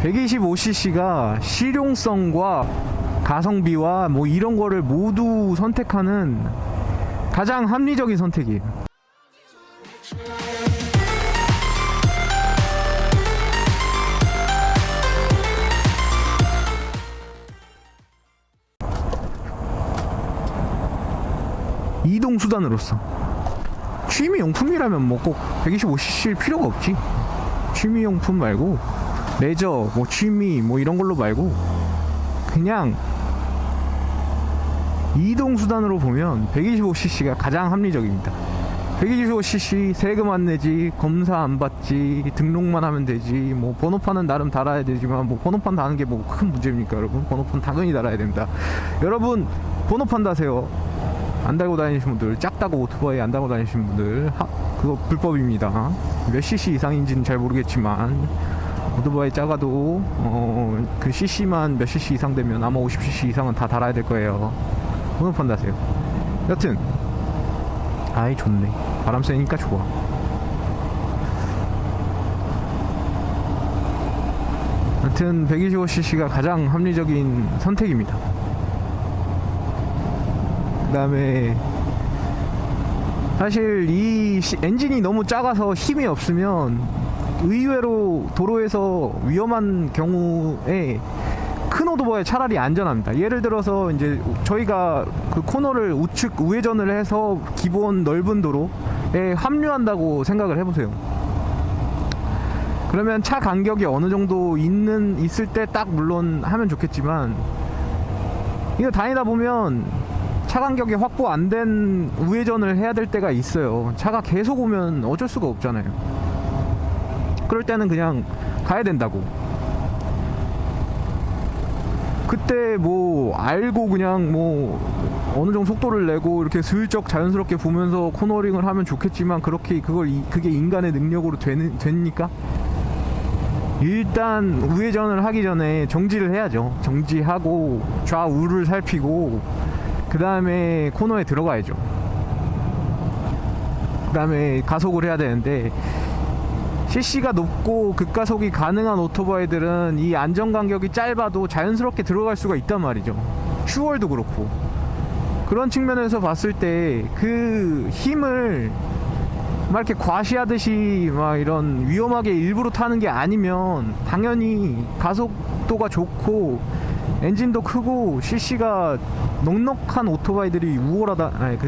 125cc가 실용성과 가성비와 뭐 이런 거를 모두 선택하는 가장 합리적인 선택이에요. 이동 수단으로서 취미용품이라면 뭐 꼭 125cc일 필요가 없지. 취미용품 말고 레저, 뭐 취미 뭐 이런 걸로 말고 그냥 이동 수단으로 보면 125cc가 가장 합리적입니다. 125cc 세금 안 내지, 검사 안 받지, 등록만 하면 되지. 뭐 번호판은 나름 달아야 되지만 뭐 번호판 다는 게 뭐 큰 문제입니까 여러분? 번호판 당연히 달아야 됩니다. 여러분 번호판 다세요. 안 달고 다니시는 분들, 작다고 오토바이 안 달고 다니시는 분들, 그거 불법입니다. 몇 cc 이상인지는 잘 모르겠지만 오토바이 작아도 그 cc만 몇 cc 이상 되면 아마 50cc 이상은 다 달아야 될 거예요. 번호판 다세요. 여튼 아이 좋네. 바람 쐬니까 좋아. 여튼 125cc가 가장 합리적인 선택입니다. 그 다음에 사실 이 엔진이 너무 작아서 힘이 없으면 의외로 도로에서 위험한 경우에 큰 오토바이 차라리 안전합니다. 예를 들어서 이제 저희가 그 코너를 우측 우회전을 해서 기본 넓은 도로에 합류한다고 생각을 해보세요. 그러면 차 간격이 어느 정도 있을 때 딱 물론 하면 좋겠지만, 이거 다니다 보면 차 간격이 확보 안 된 우회전을 해야 될 때가 있어요. 차가 계속 오면 어쩔 수가 없잖아요. 그럴 때는 그냥 가야 된다고. 그때 뭐 알고 그냥 뭐 어느 정도 속도를 내고 이렇게 슬쩍 자연스럽게 보면서 코너링을 하면 좋겠지만, 그게 인간의 능력으로 됩니까? 일단 우회전을 하기 전에 정지를 해야죠. 정지하고 좌우를 살피고 그 다음에 코너에 들어가야죠. 그 다음에 가속을 해야 되는데, cc가 높고 급가속이 가능한 오토바이들은 이 안전간격이 짧아도 자연스럽게 들어갈 수가 있단 말이죠. 슈월도 그렇고. 그런 측면에서 봤을 때 그 힘을 막 이렇게 과시하듯이 막 이런 위험하게 일부러 타는 게 아니면 당연히 가속도가 좋고 엔진도 크고 cc가 넉넉한 오토바이들이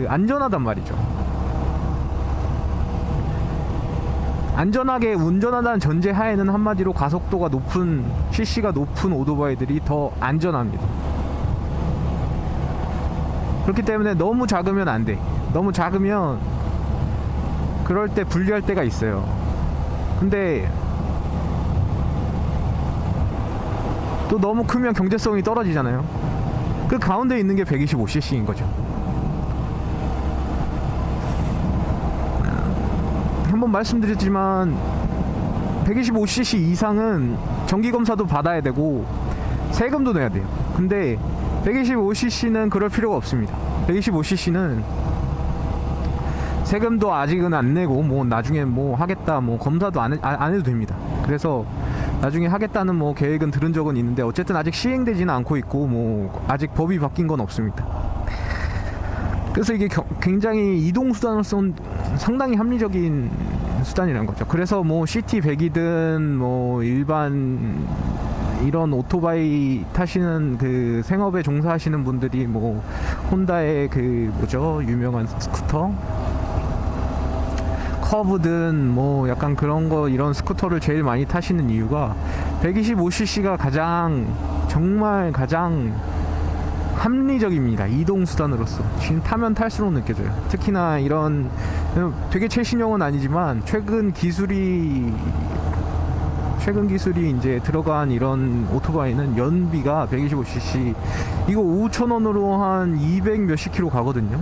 안전하단 말이죠. 안전하게 운전한다는 전제 하에는 한마디로 가속도가 높은, cc가 높은 오토바이들이 더 안전합니다. 그렇기 때문에 너무 작으면 안 돼. 너무 작으면 그럴 때 불리할 때가 있어요. 근데 또 너무 크면 경제성이 떨어지잖아요. 그 가운데 있는 게 125cc인 거죠. 한번 말씀드렸지만 125cc 이상은 정기검사도 받아야 되고 세금도 내야 돼요. 근데 125cc는 그럴 필요가 없습니다. 125cc는 세금도 아직은 안 내고 뭐 나중에 뭐 하겠다, 뭐 검사도 안 해도 됩니다. 그래서 나중에 하겠다는 뭐 계획은 들은 적은 있는데 어쨌든 아직 시행되지는 않고 있고 뭐 아직 법이 바뀐 건 없습니다. 그래서 이게 굉장히 이동수단으로서는 상당히 합리적인 수단이라는 거죠. 그래서 뭐 시티 100이든 뭐 일반 이런 오토바이 타시는 그 생업에 종사하시는 분들이 뭐 혼다의 그 뭐죠, 유명한 스쿠터 커브든 뭐 약간 그런 거, 이런 스쿠터를 제일 많이 타시는 이유가 125cc가 정말 가장 합리적입니다. 이동수단으로서 지금 타면 탈수록 느껴져요. 특히나 이런 되게 최신형은 아니지만 최근 기술이 이제 들어간 이런 오토바이는 연비가 125cc 이거 5,000원으로 한 200 몇십 킬로 가거든요.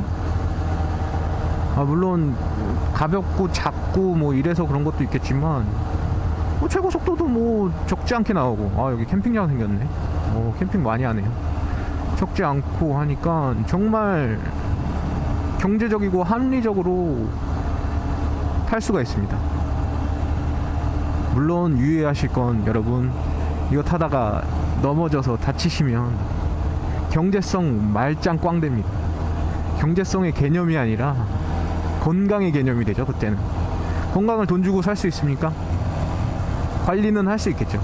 물론 가볍고 작고 뭐 이래서 그런 것도 있겠지만 뭐 최고 속도도 뭐 적지 않게 나오고, 여기 캠핑장 생겼네. 캠핑 많이 하네요. 적지 않고 하니까 정말 경제적이고 합리적으로 탈 수가 있습니다. 물론 유의하실 건 여러분, 이거 타다가 넘어져서 다치시면 경제성 말짱 꽝 됩니다. 경제성의 개념이 아니라 건강의 개념이 되죠. 그때는 건강을 돈 주고 살 수 있습니까? 관리는 할 수 있겠죠.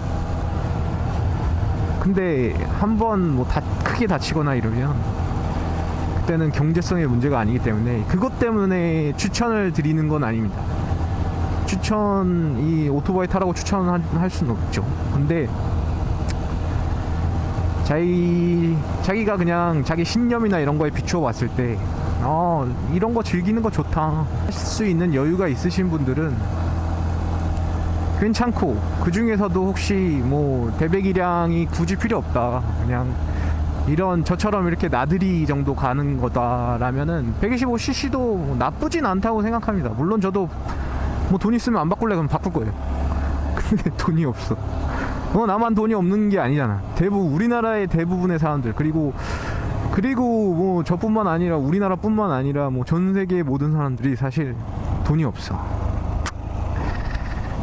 근데 한번 뭐 크게 다치거나 이러면 그때는 경제성의 문제가 아니기 때문에 그것 때문에 추천을 드리는 건 아닙니다. 이 오토바이 타라고 추천할 수는 없죠. 근데 자기가 그냥 자기 신념이나 이런 거에 비추어 봤을 때 이런 거 즐기는 거 좋다 할 수 있는 여유가 있으신 분들은 괜찮고, 그 중에서도 혹시 뭐 대배기량이 굳이 필요 없다, 그냥 저처럼 이렇게 나들이 정도 가는 거다라면은 125cc도 나쁘진 않다고 생각합니다. 물론 저도 뭐 돈 있으면 안 바꿀래 그러면 바꿀 거예요. 근데 돈이 없어. 나만 돈이 없는 게 아니잖아. 우리나라의 대부분의 사람들, 그리고 뭐 저뿐만 아니라 우리나라뿐만 아니라 뭐 전 세계의 모든 사람들이 사실 돈이 없어.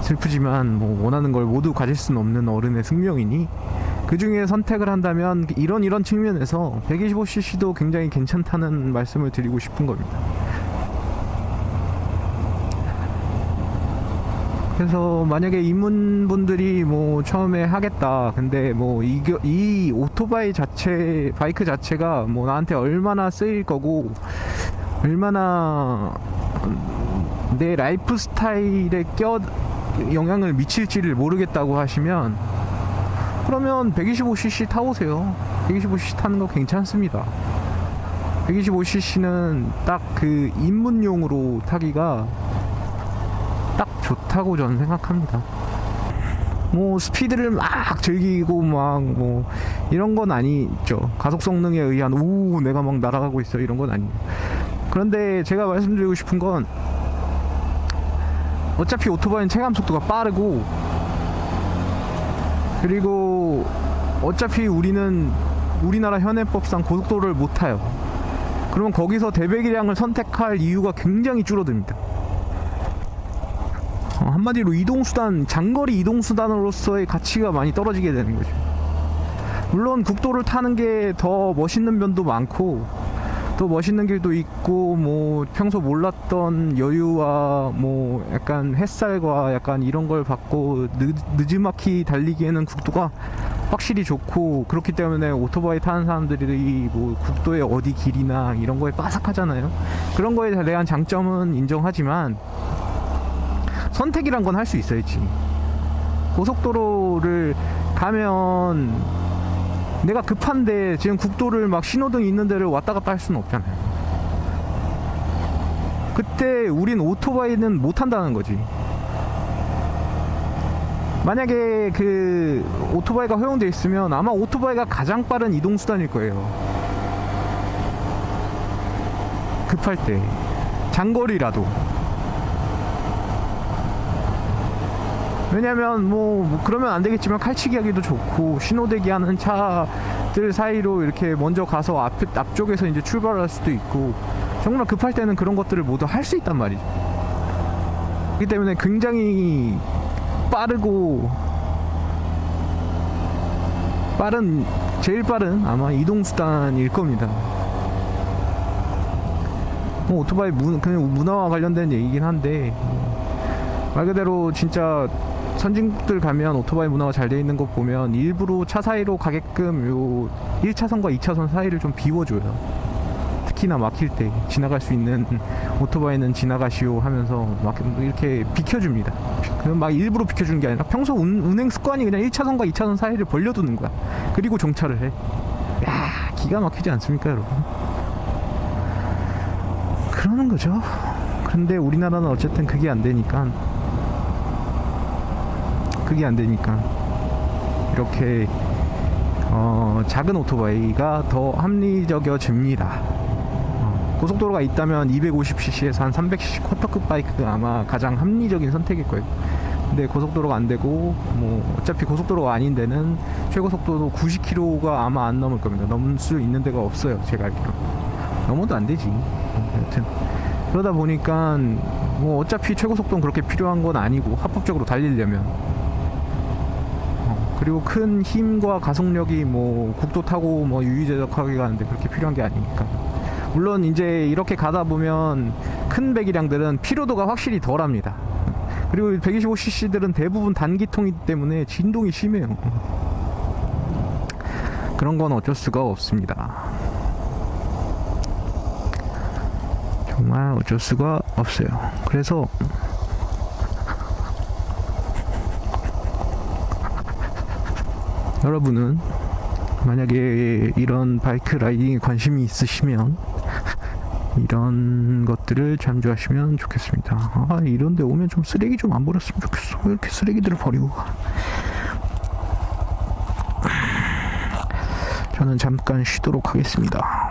슬프지만 뭐 원하는 걸 모두 가질 수는 없는 어른의 숙명이니 그 중에 선택을 한다면 이런 측면에서 125cc도 굉장히 괜찮다는 말씀을 드리고 싶은 겁니다. 그래서 만약에 입문분들이 뭐 처음에 하겠다, 근데 뭐 이 오토바이 바이크 자체가 뭐 나한테 얼마나 쓰일 거고 얼마나 내 라이프 스타일에 영향을 미칠지를 모르겠다고 하시면, 그러면 125cc 타보세요. 125cc 타는 거 괜찮습니다. 125cc는 딱 그 입문용으로 타기가 딱 좋다고 저는 생각합니다. 뭐 스피드를 막 즐기고 막 뭐 이런 건 아니죠. 가속 성능에 의한 내가 막 날아가고 있어 이런 건 아니에요. 그런데 제가 말씀드리고 싶은 건, 어차피 오토바이는 체감 속도가 빠르고, 그리고 어차피 우리는 우리나라 현행법상 고속도로를 못 타요. 그러면 거기서 대배기량을 선택할 이유가 굉장히 줄어듭니다. 한마디로 장거리 이동수단으로서의 가치가 많이 떨어지게 되는 거죠. 물론 국도를 타는 게 더 멋있는 면도 많고, 또 멋있는 길도 있고, 뭐 평소 몰랐던 여유와 뭐 약간 햇살과 약간 이런 걸 받고 느지막이 달리기에는 국도가 확실히 좋고, 그렇기 때문에 오토바이 타는 사람들이 뭐 국도의 어디 길이나 이런 거에 빠삭하잖아요. 그런 거에 대한 장점은 인정하지만 선택이란 건 할 수 있어야지. 고속도로를 가면 내가 급한데 지금 국도를 막 신호등 있는 데를 왔다 갔다 할 수는 없잖아요. 그때 우린 오토바이는 못 한다는 거지. 만약에 그 오토바이가 허용돼 있으면 아마 오토바이가 가장 빠른 이동수단일 거예요. 급할 때, 장거리라도. 왜냐면 뭐 그러면 안 되겠지만 칼치기 하기도 좋고, 신호대기 하는 차들 사이로 이렇게 먼저 가서 앞쪽에서 이제 출발을 할 수도 있고, 정말 급할 때는 그런 것들을 모두 할 수 있단 말이죠. 그렇기 때문에 굉장히 제일 빠른 아마 이동수단일 겁니다. 뭐 오토바이 그냥 문화와 관련된 얘기긴 한데, 말 그대로 진짜 선진국들 가면 오토바이 문화가 잘 돼 있는 거 보면 일부러 차 사이로 가게끔 요 1차선과 2차선 사이를 좀 비워줘요. 특히나 막힐 때 지나갈 수 있는 오토바이는 지나가시오 하면서 막 이렇게 비켜줍니다. 그럼 막 일부러 비켜주는 게 아니라 평소 운행 습관이 그냥 1차선과 2차선 사이를 벌려두는 거야. 그리고 정차를 해. 야, 기가 막히지 않습니까, 여러분? 그러는 거죠. 그런데 우리나라는 어쨌든 그게 안 되니까 이렇게 작은 오토바이가 더 합리적이어집니다. 고속도로가 있다면 250cc에서 한 300cc 쿼터급 바이크가 아마 가장 합리적인 선택일 거예요. 근데 고속도로가 안 되고, 뭐 어차피 고속도로가 아닌 데는 최고속도도 90km가 아마 안 넘을 겁니다. 넘을 수 있는 데가 없어요, 제가 알기로. 넘어도 안 되지. 여튼 그러다 보니까 뭐 어차피 최고속도는 그렇게 필요한 건 아니고, 합법적으로 달리려면 그리고 큰 힘과 가속력이 뭐 국도 타고 뭐 유유자적하게 가는데 그렇게 필요한 게 아니니까. 물론 이제 이렇게 가다 보면 큰 배기량들은 피로도가 확실히 덜합니다. 그리고 125cc들은 대부분 단기통이기 때문에 진동이 심해요. 그런 건 어쩔 수가 없습니다. 정말 어쩔 수가 없어요. 그래서 여러분은 만약에 이런 바이크 라이딩에 관심이 있으시면 이런 것들을 참조하시면 좋겠습니다. 아, 이런데 오면 좀 쓰레기 좀 안 버렸으면 좋겠어. 왜 이렇게 쓰레기들을 버리고 가? 저는 잠깐 쉬도록 하겠습니다.